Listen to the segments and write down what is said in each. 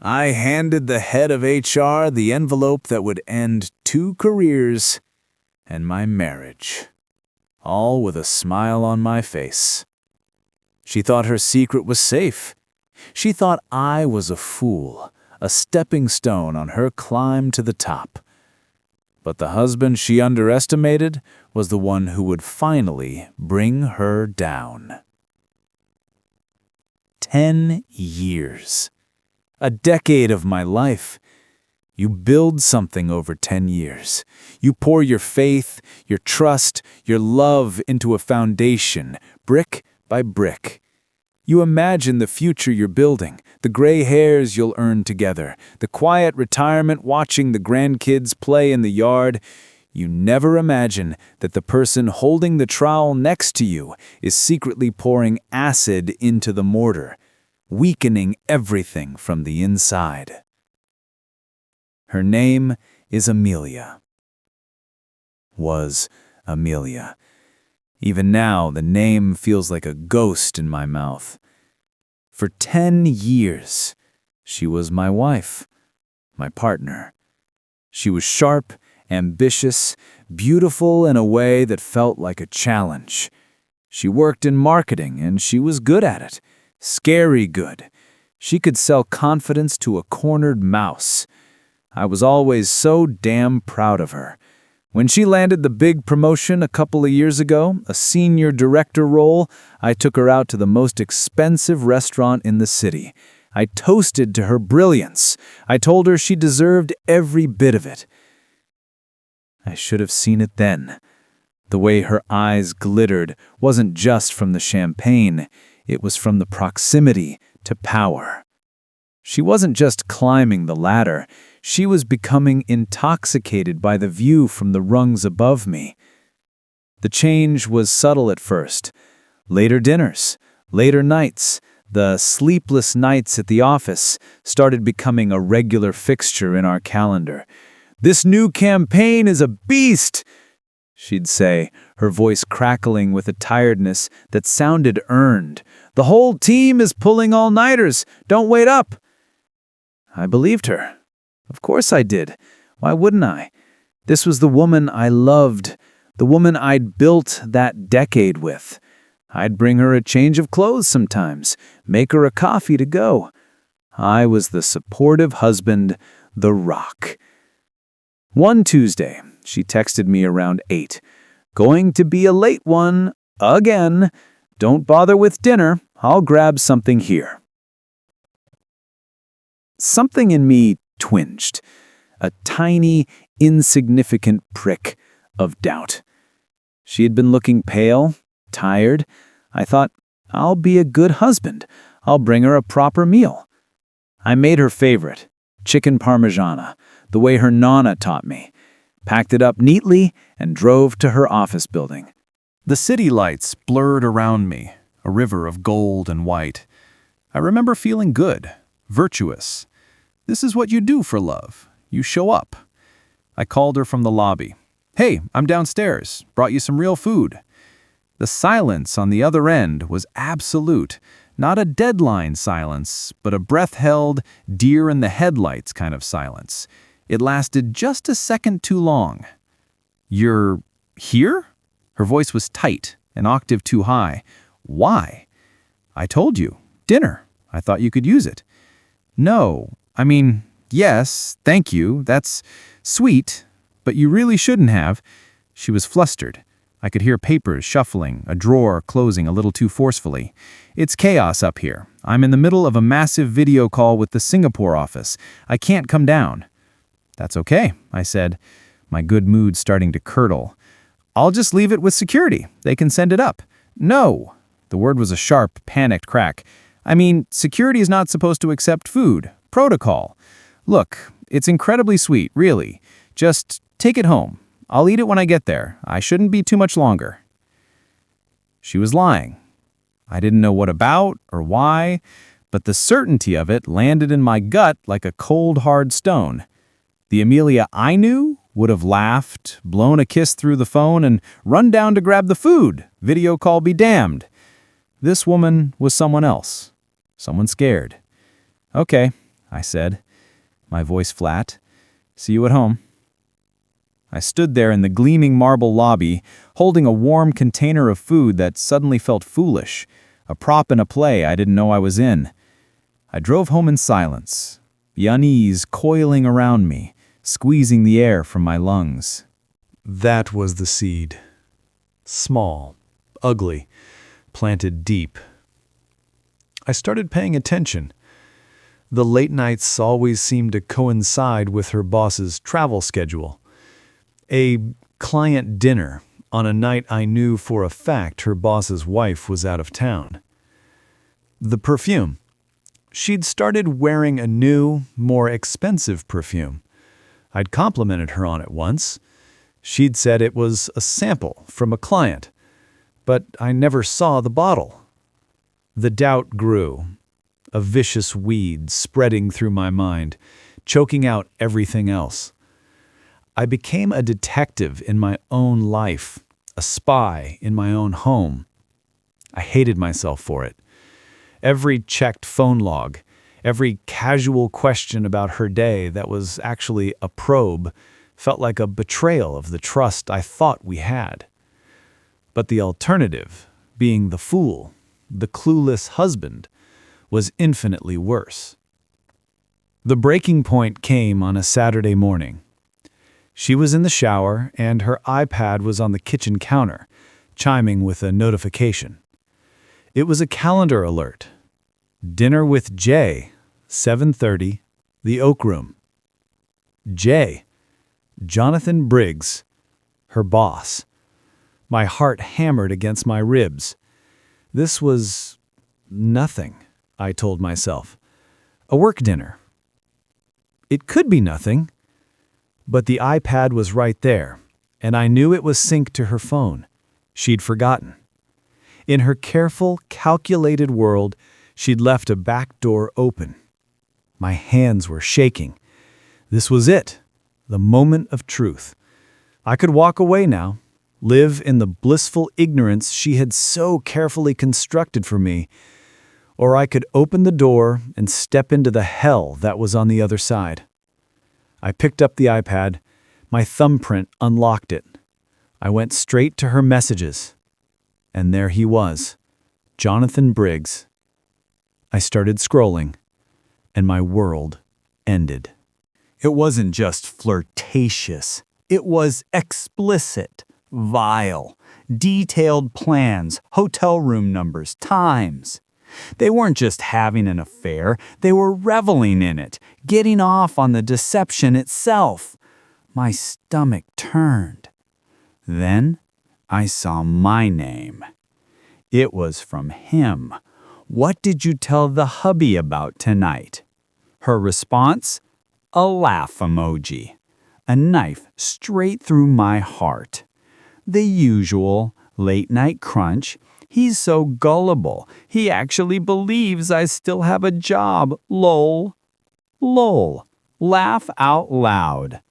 I handed the head of HR the envelope that would end 2 careers and my marriage, all with a smile on my face. She thought her secret was safe. She thought I was a fool, a stepping stone on her climb to the top. But the husband she underestimated was the one who would finally bring her down. 10 years. A decade of my life. You build something over 10 years. You pour your faith, your trust, your love into a foundation, brick by brick. You imagine the future you're building, the gray hairs you'll earn together, the quiet retirement watching the grandkids play in the yard. You never imagine that the person holding the trowel next to you is secretly pouring acid into the mortar, weakening everything from the inside. Her name is Amelia. Was Amelia. Even now, the name feels like a ghost in my mouth. For 10 years, she was my wife, my partner. She was sharp, ambitious, beautiful in a way that felt like a challenge. She worked in marketing, and she was good at it. Scary good. She could sell confidence to a cornered mouse. I was always so damn proud of her. When she landed the big promotion a couple of years ago, a senior director role, I took her out to the most expensive restaurant in the city. I toasted to her brilliance. I told her she deserved every bit of it. I should have seen it then. The way her eyes glittered wasn't just from the champagne. It was from the proximity to power. She wasn't just climbing the ladder. She was becoming intoxicated by the view from the rungs above me. The change was subtle at first. Later dinners, later nights, the sleepless nights at the office started becoming a regular fixture in our calendar. "This new campaign is a beast," she'd say, her voice crackling with a tiredness that sounded earned. "The whole team is pulling all-nighters. Don't wait up." I believed her. Of course I did. Why wouldn't I? This was the woman I loved, the woman I'd built that decade with. I'd bring her a change of clothes sometimes, make her a coffee to go. I was the supportive husband, the rock. One Tuesday, she texted me around 8. "Going to be a late one, again. Don't bother with dinner. I'll grab something here." Something in me twinged, a tiny, insignificant prick of doubt. She had been looking pale, tired. I thought, I'll be a good husband. I'll bring her a proper meal. I made her favorite, chicken parmigiana, the way her nonna taught me, packed it up neatly, and drove to her office building. The city lights blurred around me, a river of gold and white. I remember feeling good, virtuous. This is what you do for love. You show up. I called her from the lobby. "Hey, I'm downstairs. Brought you some real food." The silence on the other end was absolute. Not a deadline silence, but a breath-held, deer-in-the-headlights kind of silence. It lasted just a second too long. "You're here?" Her voice was tight, an octave too high. "Why?" "I told you. Dinner. I thought you could use it." "No. I mean, yes, thank you. That's sweet, but you really shouldn't have." She was flustered. I could hear papers shuffling, a drawer closing a little too forcefully. "It's chaos up here. I'm in the middle of a massive video call with the Singapore office. I can't come down." "That's okay," I said, my good mood starting to curdle. "I'll just leave it with security. They can send it up." "No." The word was a sharp, panicked crack. "I mean, security is not supposed to accept food. Protocol. Look, it's incredibly sweet, really. Just take it home. I'll eat it when I get there. I shouldn't be too much longer." She was lying. I didn't know what about or why, but the certainty of it landed in my gut like a cold, hard stone. The Amelia I knew would have laughed, blown a kiss through the phone, and run down to grab the food. Video call be damned. This woman was someone else. Someone scared. "Okay, I said, my voice flat. "See you at home." I stood there in the gleaming marble lobby, holding a warm container of food that suddenly felt foolish, a prop in a play I didn't know I was in. I drove home in silence, the unease coiling around me, squeezing the air from my lungs. That was the seed. Small, ugly, planted deep. I started paying attention. The late nights always seemed to coincide with her boss's travel schedule. A client dinner on a night I knew for a fact her boss's wife was out of town. The perfume. She'd started wearing a new, more expensive perfume. I'd complimented her on it once. She'd said it was a sample from a client, but I never saw the bottle. The doubt grew, a vicious weed spreading through my mind, choking out everything else. I became a detective in my own life, a spy in my own home. I hated myself for it. Every checked phone log, every casual question about her day that was actually a probe, felt like a betrayal of the trust I thought we had. But the alternative, being the fool, the clueless husband, was infinitely worse. The breaking point came on a Saturday morning. She was in the shower, and her iPad was on the kitchen counter, chiming with a notification. It was a calendar alert. Dinner with Jay, 7:30, the Oak Room. Jay, Jonathan Briggs, her boss. My heart hammered against my ribs. This was nothing, I told myself. A work dinner. It could be nothing. But the iPad was right there, and I knew it was synced to her phone. She'd forgotten. In her careful, calculated world, she'd left a back door open. My hands were shaking. This was it, the moment of truth. I could walk away now, live in the blissful ignorance she had so carefully constructed for me, or I could open the door and step into the hell that was on the other side. I picked up the iPad. My thumbprint unlocked it. I went straight to her messages. And there he was, Jonathan Briggs. I started scrolling, and my world ended. It wasn't just flirtatious. It was explicit, vile, detailed plans, hotel room numbers, times. They weren't just having an affair, they were reveling in it, getting off on the deception itself. My stomach turned. Then I saw my name. It was from him. "What did you tell the hubby about tonight?" Her response? A laugh emoji. A knife straight through my heart. The usual late-night crunch. "He's so gullible. He actually believes I still have a job. Lol." Lol. Laugh out loud.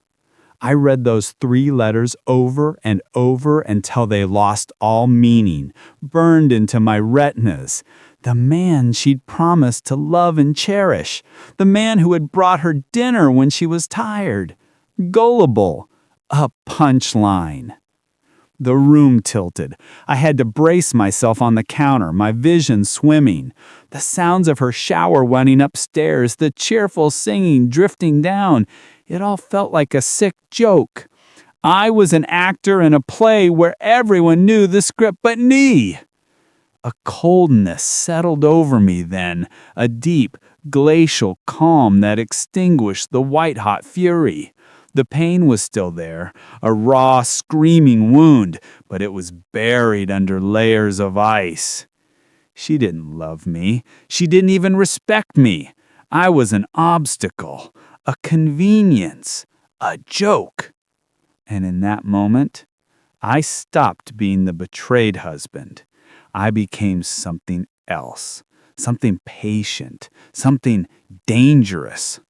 I read those 3 letters over and over until they lost all meaning, burned into my retinas. The man she'd promised to love and cherish. The man who had brought her dinner when she was tired. Gullible. A punchline. The room tilted. I had to brace myself on the counter, my vision swimming. The sounds of her shower running upstairs, the cheerful singing drifting down. It all felt like a sick joke. I was an actor in a play where everyone knew the script but me. A coldness settled over me then, a deep, glacial calm that extinguished the white-hot fury. The pain was still there, a raw, screaming wound, but it was buried under layers of ice. She didn't love me. She didn't even respect me. I was an obstacle, a convenience, a joke. And in that moment, I stopped being the betrayed husband. I became something else, something patient, something dangerous.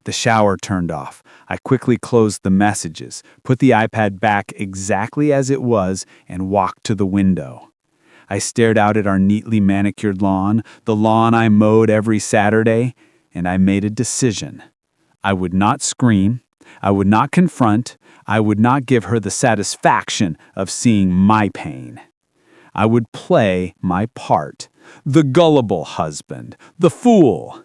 The shower turned off. I quickly closed the messages, put the iPad back exactly as it was, and walked to the window. I stared out at our neatly manicured lawn, the lawn I mowed every Saturday, and I made a decision. I would not scream. I would not confront. I would not give her the satisfaction of seeing my pain. I would play my part, the gullible husband, the fool.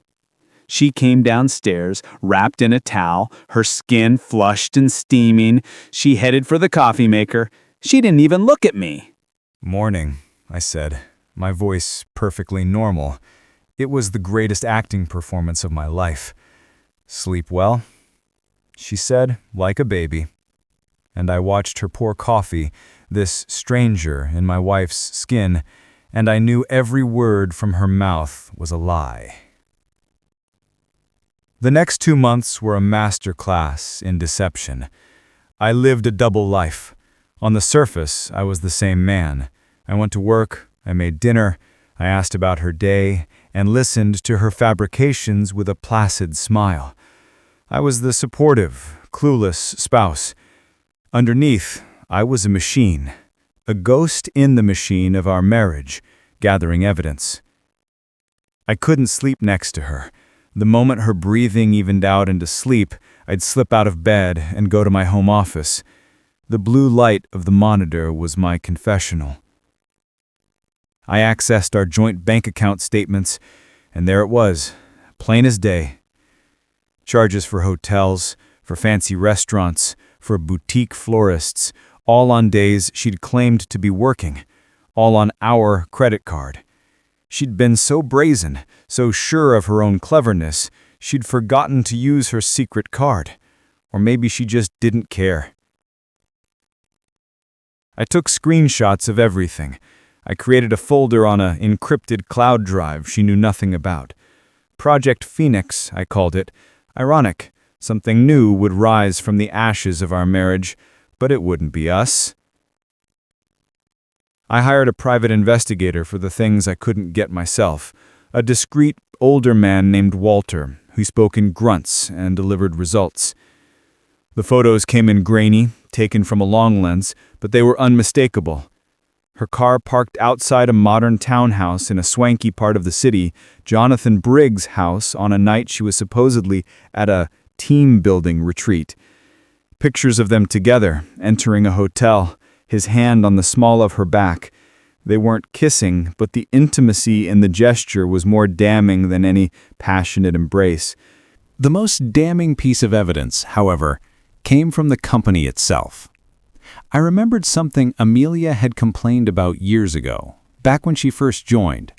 She came downstairs, wrapped in a towel, her skin flushed and steaming. She headed for the coffee maker. She didn't even look at me. "Morning," I said, my voice perfectly normal. It was the greatest acting performance of my life. "Sleep well?" she said, like a baby. And I watched her pour coffee, this stranger in my wife's skin, and I knew every word from her mouth was a lie. The next 2 months were a master class in deception. I lived a double life. On the surface, I was the same man. I went to work, I made dinner, I asked about her day, and listened to her fabrications with a placid smile. I was the supportive, clueless spouse. Underneath, I was a machine, a ghost in the machine of our marriage, gathering evidence. I couldn't sleep next to her. The moment her breathing evened out into sleep, I'd slip out of bed and go to my home office. The blue light of the monitor was my confessional. I accessed our joint bank account statements, and there it was, plain as day. Charges for hotels, for fancy restaurants, for boutique florists, all on days she'd claimed to be working, all on our credit card. She'd been so brazen, so sure of her own cleverness, she'd forgotten to use her secret card. Or maybe she just didn't care. I took screenshots of everything. I created a folder on an encrypted cloud drive she knew nothing about. Project Phoenix, I called it. Ironic, something new would rise from the ashes of our marriage, but it wouldn't be us. I hired a private investigator for the things I couldn't get myself, a discreet, older man named Walter, who spoke in grunts and delivered results. The photos came in grainy, taken from a long lens, but they were unmistakable. Her car parked outside a modern townhouse in a swanky part of the city, Jonathan Briggs' house, on a night she was supposedly at a team-building retreat. Pictures of them together, entering a hotel, his hand on the small of her back. They weren't kissing, but the intimacy in the gesture was more damning than any passionate embrace. The most damning piece of evidence, however, came from the company itself. I remembered something Amelia had complained about years ago, back when she first joined.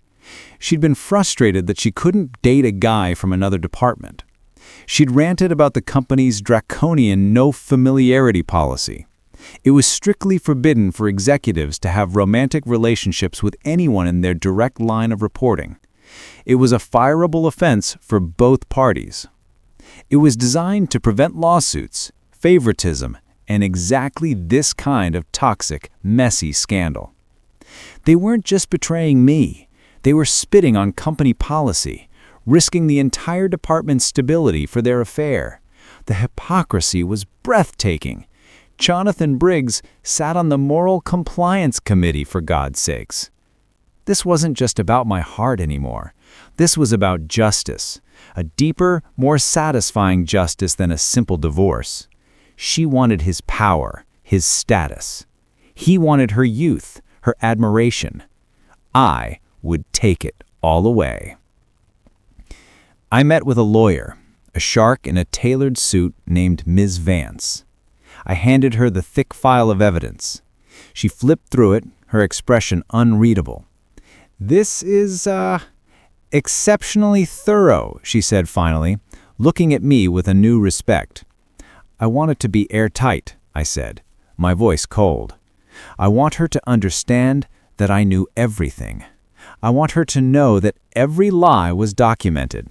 She'd been frustrated that she couldn't date a guy from another department. She'd ranted about the company's draconian no-familiarity policy. It was strictly forbidden for executives to have romantic relationships with anyone in their direct line of reporting. It was a fireable offense for both parties. It was designed to prevent lawsuits, favoritism, and exactly this kind of toxic, messy scandal. They weren't just betraying me. They were spitting on company policy, risking the entire department's stability for their affair. The hypocrisy was breathtaking. Jonathan Briggs sat on the Moral Compliance Committee, for God's sakes. This wasn't just about my heart anymore. This was about justice, a deeper, more satisfying justice than a simple divorce. She wanted his power, his status. He wanted her youth, her admiration. I would take it all away. I met with a lawyer, a shark in a tailored suit named Ms. Vance. I handed her the thick file of evidence. She flipped through it, her expression unreadable. "This is, exceptionally thorough," she said finally, looking at me with a new respect. "I want it to be airtight," I said, my voice cold. "I want her to understand that I knew everything. I want her to know that every lie was documented.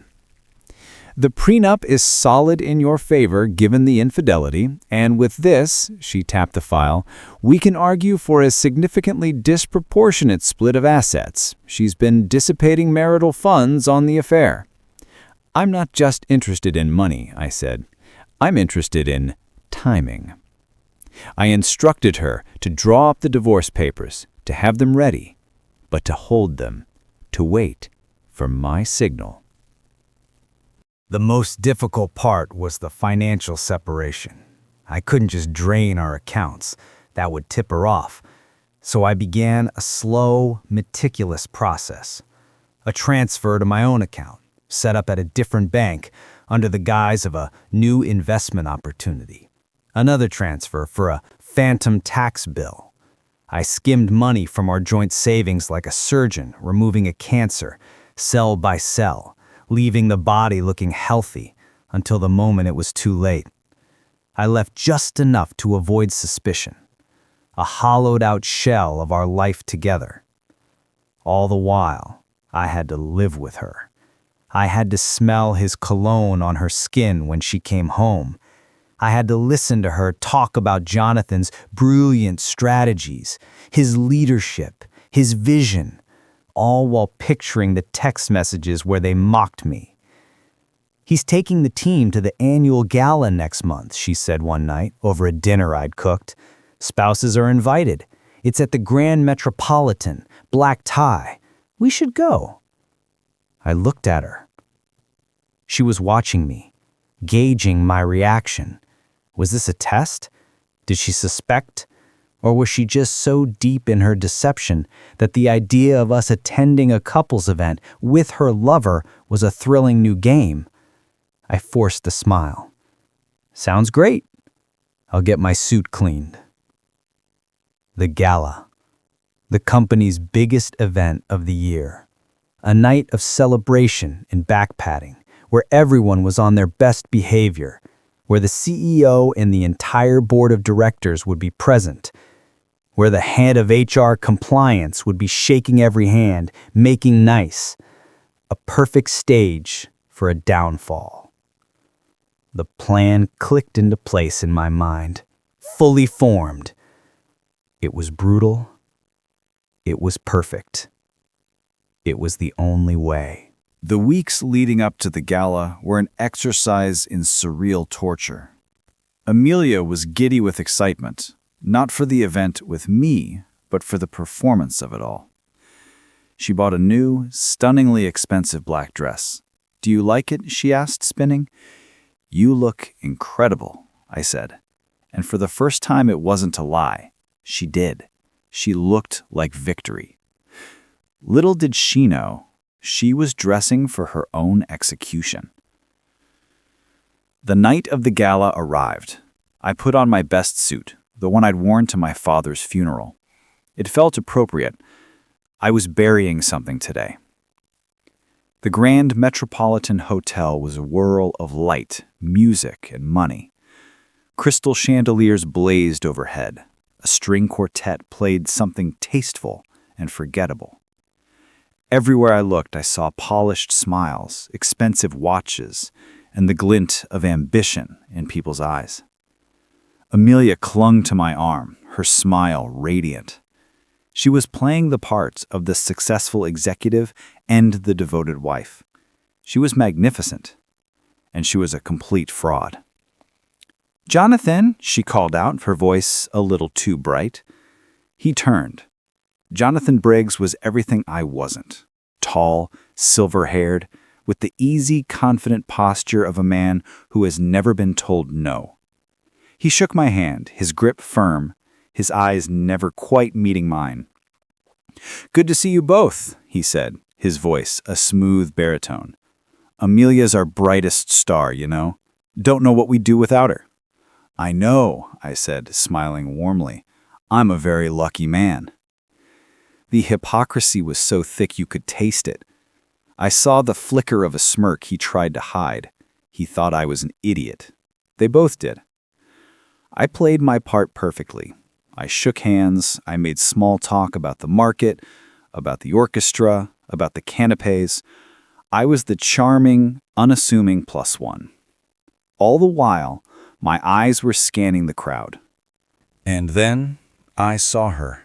The prenup is solid in your favor given the infidelity, and with this," she tapped the file, "we can argue for a significantly disproportionate split of assets. She's been dissipating marital funds on the affair." "I'm not just interested in money," I said. "I'm interested in timing." I instructed her to draw up the divorce papers, to have them ready, but to hold them, to wait for my signal. The most difficult part was the financial separation. I couldn't just drain our accounts. That would tip her off. So I began a slow, meticulous process. A transfer to my own account, set up at a different bank under the guise of a new investment opportunity. Another transfer for a phantom tax bill. I skimmed money from our joint savings like a surgeon removing a cancer, cell by cell, leaving the body looking healthy until the moment it was too late. I left just enough to avoid suspicion, a hollowed-out shell of our life together. All the while, I had to live with her. I had to smell his cologne on her skin when she came home. I had to listen to her talk about Jonathan's brilliant strategies, his leadership, his vision, all while picturing the text messages where they mocked me. "He's taking the team to the annual gala next month," she said one night over a dinner I'd cooked. "Spouses are invited. It's at the Grand Metropolitan, black tie. We should go." I looked at her. She was watching me, gauging my reaction. Was this a test? Did she suspect? Or was she just so deep in her deception that the idea of us attending a couples event with her lover was a thrilling new game? I forced a smile. "Sounds great. I'll get my suit cleaned." The gala. The company's biggest event of the year. A night of celebration and backpatting, where everyone was on their best behavior, where the CEO and the entire board of directors would be present, where the head of HR compliance would be shaking every hand, making nice. A perfect stage for a downfall. The plan clicked into place in my mind, fully formed. It was brutal. It was perfect. It was the only way. The weeks leading up to the gala were an exercise in surreal torture. Amelia was giddy with excitement, not for the event with me, but for the performance of it all. She bought a new, stunningly expensive black dress. "Do you like it?" she asked, spinning. "You look incredible," I said. And for the first time, it wasn't a lie. She did. She looked like victory. Little did she know, she was dressing for her own execution. The night of the gala arrived. I put on my best suit, the one I'd worn to my father's funeral. It felt appropriate. I was burying something today. The Grand Metropolitan Hotel was a whirl of light, music, and money. Crystal chandeliers blazed overhead. A string quartet played something tasteful and forgettable. Everywhere I looked, I saw polished smiles, expensive watches, and the glint of ambition in people's eyes. Amelia clung to my arm, her smile radiant. She was playing the parts of the successful executive and the devoted wife. She was magnificent, and she was a complete fraud. "Jonathan," she called out, her voice a little too bright. He turned. Jonathan Briggs was everything I wasn't. Tall, silver-haired, with the easy, confident posture of a man who has never been told no. He shook my hand, his grip firm, his eyes never quite meeting mine. "Good to see you both," he said, his voice a smooth baritone. "Amelia's our brightest star, you know. Don't know what we'd do without her." "I know," I said, smiling warmly. "I'm a very lucky man." The hypocrisy was so thick you could taste it. I saw the flicker of a smirk he tried to hide. He thought I was an idiot. They both did. I played my part perfectly. I shook hands, I made small talk about the market, about the orchestra, about the canapes. I was the charming, unassuming +1. All the while, my eyes were scanning the crowd. And then I saw her.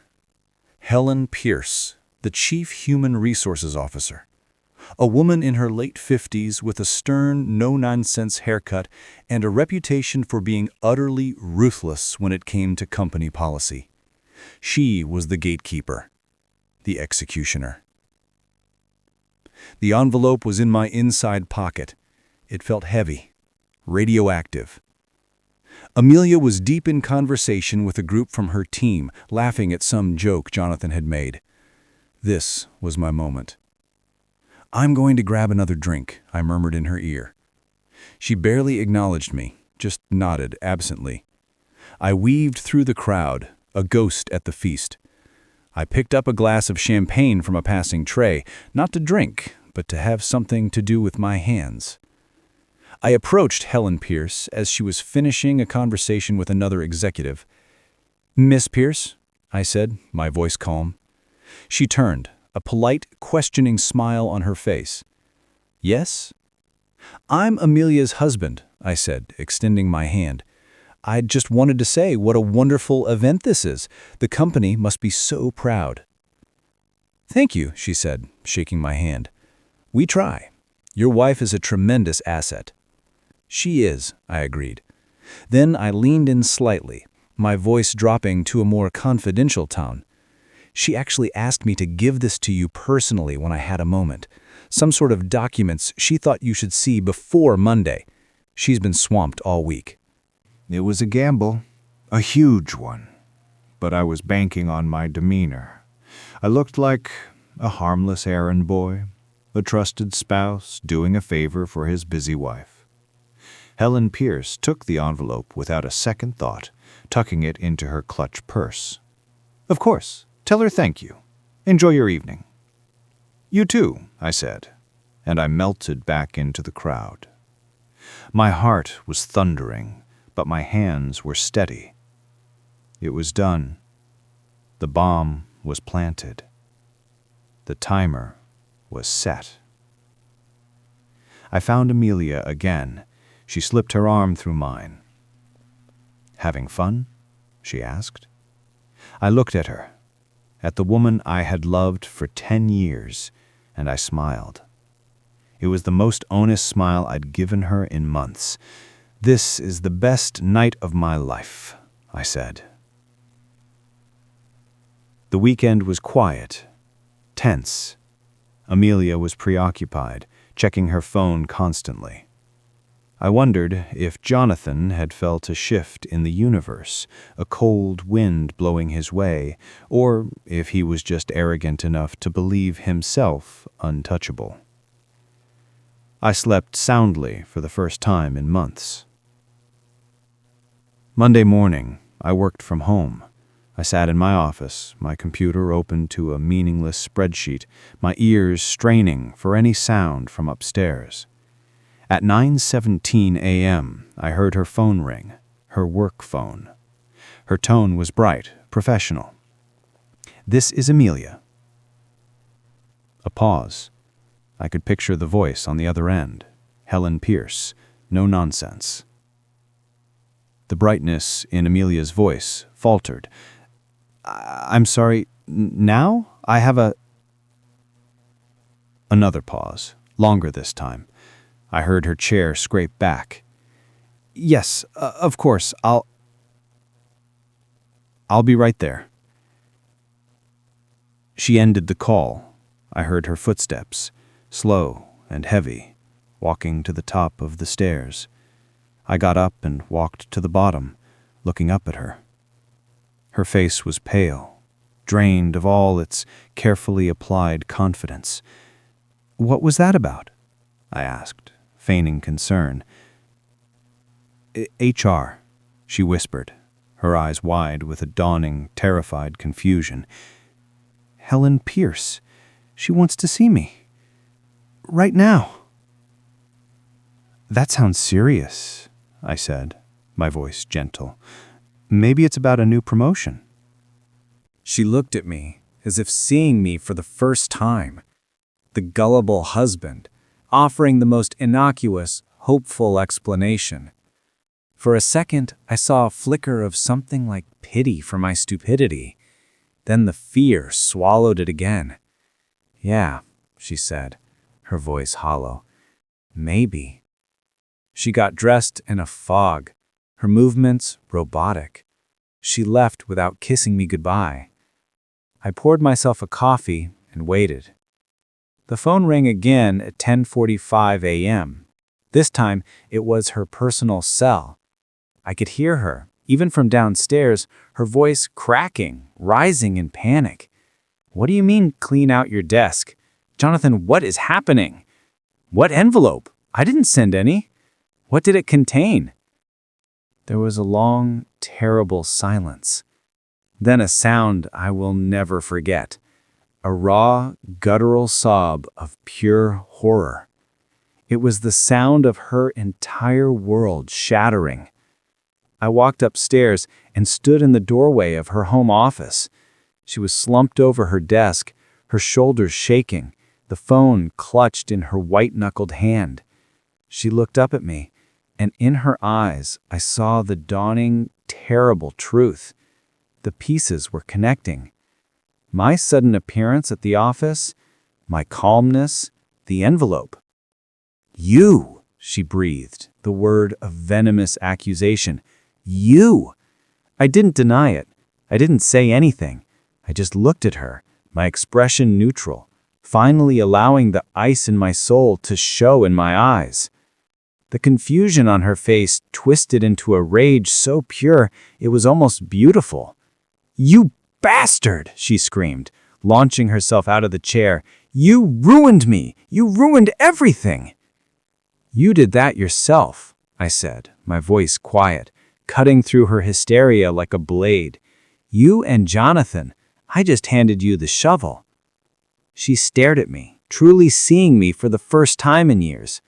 Helen Pierce, the Chief Human Resources Officer. A woman in her late 50s with a stern, no-nonsense haircut and a reputation for being utterly ruthless when it came to company policy. She was the gatekeeper, the executioner. The envelope was in my inside pocket. It felt heavy, radioactive. Amelia was deep in conversation with a group from her team, laughing at some joke Jonathan had made. This was my moment. "I'm going to grab another drink," I murmured in her ear. She barely acknowledged me, just nodded absently. I weaved through the crowd, a ghost at the feast. I picked up a glass of champagne from a passing tray, not to drink, but to have something to do with my hands. I approached Helen Pierce as she was finishing a conversation with another executive. "Miss Pierce?" I said, my voice calm. She turned, a polite, questioning smile on her face. "Yes?" "I'm Amelia's husband," I said, extending my hand. "I just wanted to say what a wonderful event this is. The company must be so proud." "Thank you," she said, shaking my hand. "We try. Your wife is a tremendous asset." "She is," I agreed. Then I leaned in slightly, my voice dropping to a more confidential tone. "She actually asked me to give this to you personally when I had a moment. Some sort of documents she thought you should see before Monday. She's been swamped all week." It was a gamble, a huge one, but I was banking on my demeanor. I looked like a harmless errand boy, a trusted spouse doing a favor for his busy wife. Helen Pierce took the envelope without a second thought, tucking it into her clutch purse. "Of course, tell her thank you. Enjoy your evening." "You too," I said, and I melted back into the crowd. My heart was thundering, but my hands were steady. It was done. The bomb was planted. The timer was set. I found Amelia again. She slipped her arm through mine. "Having fun?" she asked. I looked at her, at the woman I had loved for 10 years, and I smiled. It was the most honest smile I'd given her in months. "This is the best night of my life," I said. The weekend was quiet, tense. Amelia was preoccupied, checking her phone constantly. I wondered if Jonathan had felt a shift in the universe, a cold wind blowing his way, or if he was just arrogant enough to believe himself untouchable. I slept soundly for the first time in months. Monday morning, I worked from home. I sat in my office, my computer open to a meaningless spreadsheet, my ears straining for any sound from upstairs. At 9:17 a.m., I heard her phone ring, her work phone. Her tone was bright, professional. "This is Amelia." A pause. I could picture the voice on the other end. Helen Pierce. No nonsense. The brightness in Amelia's voice faltered. "I'm sorry, now? I have a—" Another pause, longer this time. I heard her chair scrape back. "Yes, of course, I'll be right there." She ended the call. I heard her footsteps, slow and heavy, walking to the top of the stairs. I got up and walked to the bottom, looking up at her. Her face was pale, drained of all its carefully applied confidence. "What was that about?" I asked, feigning concern. "HR," she whispered, her eyes wide with a dawning, terrified confusion. "Helen Pierce. She wants to see me. Right now." "That sounds serious," I said, my voice gentle. "Maybe it's about a new promotion." She looked at me as if seeing me for the first time. The gullible husband, offering the most innocuous, hopeful explanation. For a second, I saw a flicker of something like pity for my stupidity. Then the fear swallowed it again. "Yeah," she said, her voice hollow. "Maybe." She got dressed in a fog, her movements robotic. She left without kissing me goodbye. I poured myself a coffee and waited. The phone rang again at 10:45 a.m., This time, it was her personal cell. I could hear her, even from downstairs, her voice cracking, rising in panic. "What do you mean, clean out your desk? Jonathan, what is happening? What envelope? I didn't send any. What did it contain?" There was a long, terrible silence. Then a sound I will never forget. A raw, guttural sob of pure horror. It was the sound of her entire world shattering. I walked upstairs and stood in the doorway of her home office. She was slumped over her desk, her shoulders shaking, the phone clutched in her white-knuckled hand. She looked up at me, and in her eyes I saw the dawning, terrible truth. The pieces were connecting. My sudden appearance at the office, my calmness, the envelope. "You," she breathed, the word of venomous accusation. "You!" I didn't deny it. I didn't say anything. I just looked at her, my expression neutral, finally allowing the ice in my soul to show in my eyes. The confusion on her face twisted into a rage so pure it was almost beautiful. "You bastard!" she screamed, launching herself out of the chair. "You ruined me! You ruined everything!" "You did that yourself," I said, my voice quiet, cutting through her hysteria like a blade. "You and Jonathan. I just handed you the shovel." She stared at me, truly seeing me for the first time in years.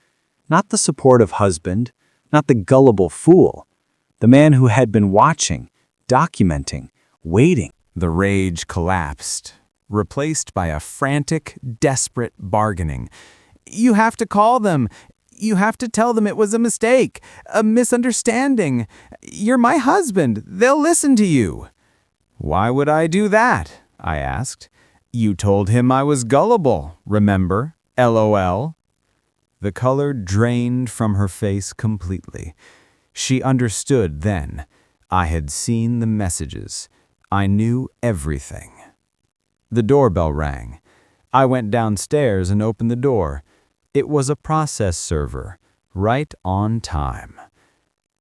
Not the supportive husband, not the gullible fool. The man who had been watching, documenting, waiting. The rage collapsed, replaced by a frantic, desperate bargaining. "You have to call them. You have to tell them it was a mistake, a misunderstanding. You're my husband. They'll listen to you." "Why would I do that?" I asked. "You told him I was gullible, remember? LOL." The color drained from her face completely. She understood then. I had seen the messages. I knew everything. The doorbell rang. I went downstairs and opened the door. It was a process server, right on time.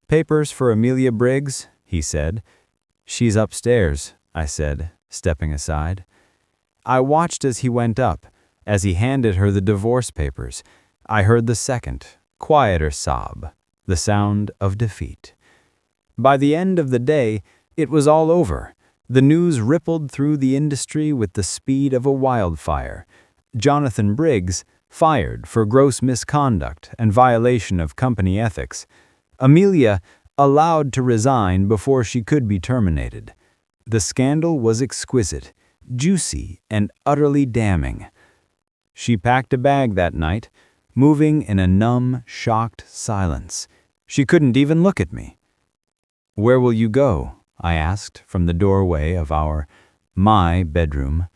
"Papers for Amelia Briggs," he said. "She's upstairs," I said, stepping aside. I watched as he went up. As he handed her the divorce papers, I heard the second, quieter sob, the sound of defeat. By the end of the day, it was all over. The news rippled through the industry with the speed of a wildfire. Jonathan Briggs fired for gross misconduct and violation of company ethics. Amelia allowed to resign before she could be terminated. The scandal was exquisite, juicy, and utterly damning. She packed a bag that night, moving in a numb, shocked silence. She couldn't even look at me. "Where will you go?" I asked from the doorway of my bedroom.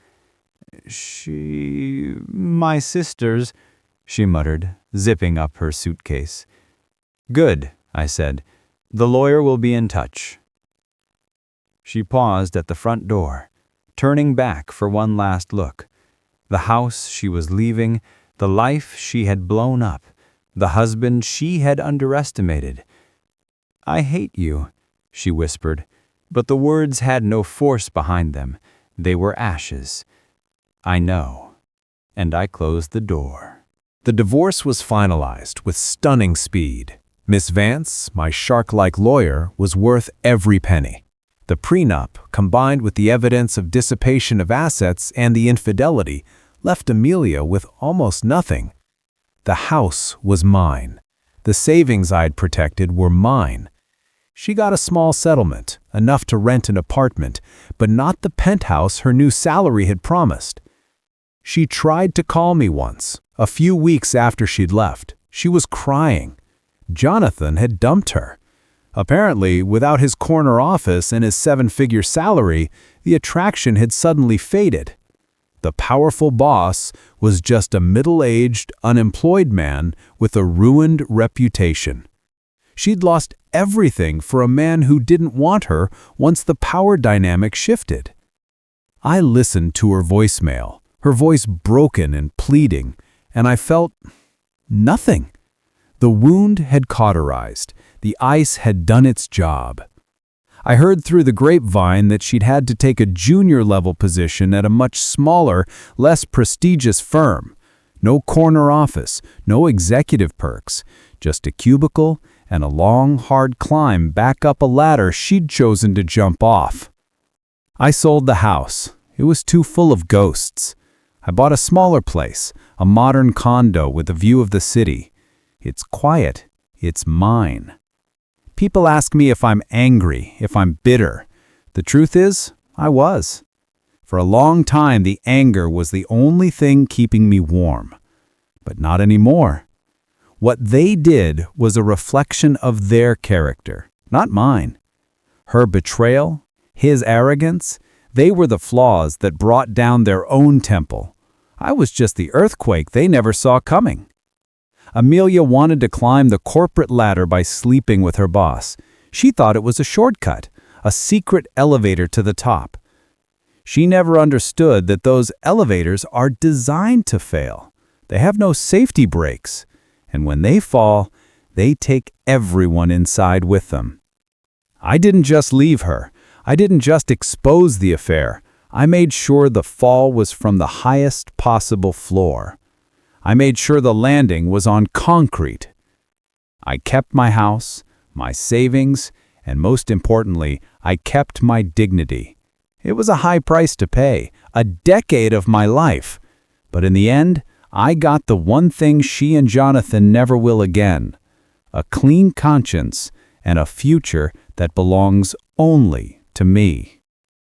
My sister's," she muttered, zipping up her suitcase. "Good," I said. "The lawyer will be in touch." She paused at the front door, turning back for one last look. The house she was leaving, the life she had blown up, the husband she had underestimated. "I hate you," she whispered, but the words had no force behind them. They were ashes. "I know." And I closed the door. The divorce was finalized with stunning speed. Miss Vance, my shark-like lawyer, was worth every penny. The prenup, combined with the evidence of dissipation of assets and the infidelity, left Amelia with almost nothing. The house was mine. The savings I'd protected were mine. She got a small settlement, enough to rent an apartment, but not the penthouse her new salary had promised. She tried to call me once, a few weeks after she'd left. She was crying. Jonathan had dumped her. Apparently, without his corner office and his 7-figure salary, the attraction had suddenly faded. The powerful boss was just a middle-aged, unemployed man with a ruined reputation. She'd lost everything for a man who didn't want her once the power dynamic shifted. I listened to her voicemail, her voice broken and pleading, and I felt nothing. The wound had cauterized. The ice had done its job. I heard through the grapevine that she'd had to take a junior-level position at a much smaller, less prestigious firm. No corner office, no executive perks, just a cubicle and a long, hard climb back up a ladder she'd chosen to jump off. I sold the house. It was too full of ghosts. I bought a smaller place, a modern condo with a view of the city. It's quiet. It's mine. People ask me if I'm angry, if I'm bitter. The truth is, I was. For a long time, the anger was the only thing keeping me warm. But not anymore. What they did was a reflection of their character, not mine. Her betrayal, his arrogance, they were the flaws that brought down their own temple. I was just the earthquake they never saw coming. Amelia wanted to climb the corporate ladder by sleeping with her boss. She thought it was a shortcut, a secret elevator to the top. She never understood that those elevators are designed to fail. They have no safety brakes, and when they fall, they take everyone inside with them. I didn't just leave her. I didn't just expose the affair. I made sure the fall was from the highest possible floor. I made sure the landing was on concrete. I kept my house, my savings, and most importantly, I kept my dignity. It was a high price to pay, a decade of my life. But in the end, I got the one thing she and Jonathan never will again: a clean conscience and a future that belongs only to me.